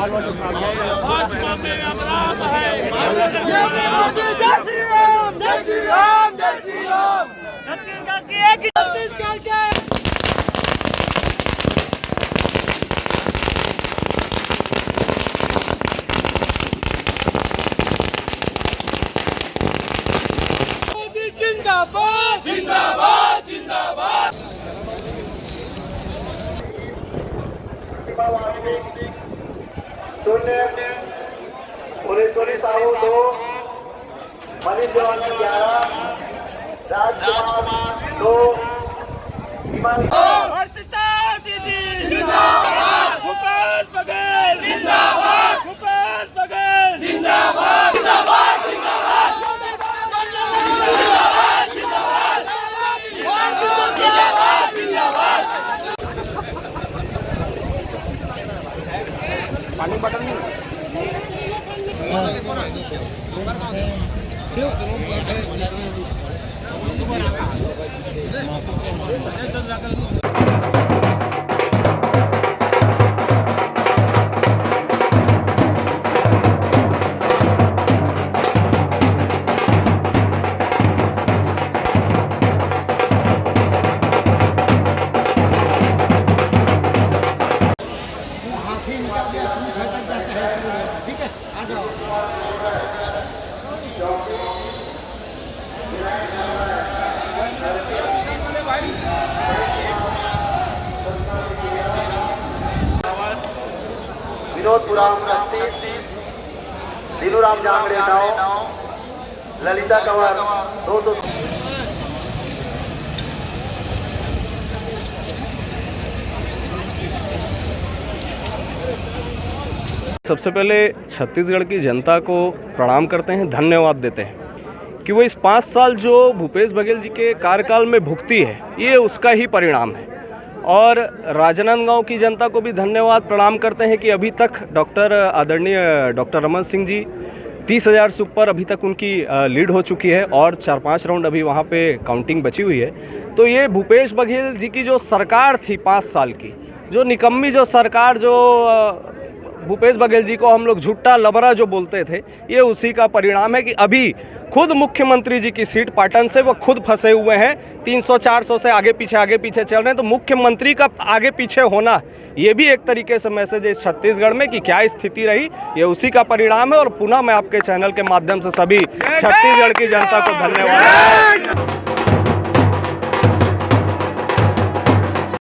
भाजपा में अब राम है। जय श्री राम, जय श्री राम, जय श्री राम। छत्तीसगढ़ की एक छत्तीसगढ़ के जिंदाबाद, जिंदाबाद, जिंदाबाद। शून्य 1919 साहू 2 मनीष जवान 11 राजकुमार 2 हर्षिता दीदी जिंदाबाद, भूपेश बघेल जिंदाबाद, भूपेश बघेल जिंदाबाद, जिंदाबाद, जिंदाबाद, जिंदाबाद, जिंदाबाद। पानी बटन विनोद पुराम 36 दिनूराम जांगड़े 9 ललिता कंवर 200। सबसे पहले छत्तीसगढ़ की जनता को प्रणाम करते हैं, धन्यवाद देते हैं कि वो इस 5 साल जो भूपेश बघेल जी के कार्यकाल में भुगती है, ये उसका ही परिणाम है। और राजनांदगांव की जनता को भी धन्यवाद प्रणाम करते हैं कि अभी तक आदरणीय डॉक्टर रमन सिंह जी 30,000 से ऊपर अभी तक उनकी लीड हो चुकी है और 4-5 राउंड अभी वहाँ पे काउंटिंग बची हुई है। तो ये भूपेश बघेल जी की जो सरकार थी 5 साल की, जो निकम्मी जो सरकार, जो भूपेश बघेल जी को हम लोग झुट्टा लबरा जो बोलते थे, ये उसी का परिणाम है कि अभी खुद मुख्यमंत्री जी की सीट पाटन से वो खुद फंसे हुए हैं, 300-400 से आगे पीछे चल रहे हैं। तो मुख्यमंत्री का आगे पीछे होना, ये भी एक तरीके से मैसेज है छत्तीसगढ़ में कि क्या स्थिति रही, ये उसी का परिणाम है। और पुनः मैं आपके चैनल के माध्यम से सभी छत्तीसगढ़ की जनता को धन्यवाद।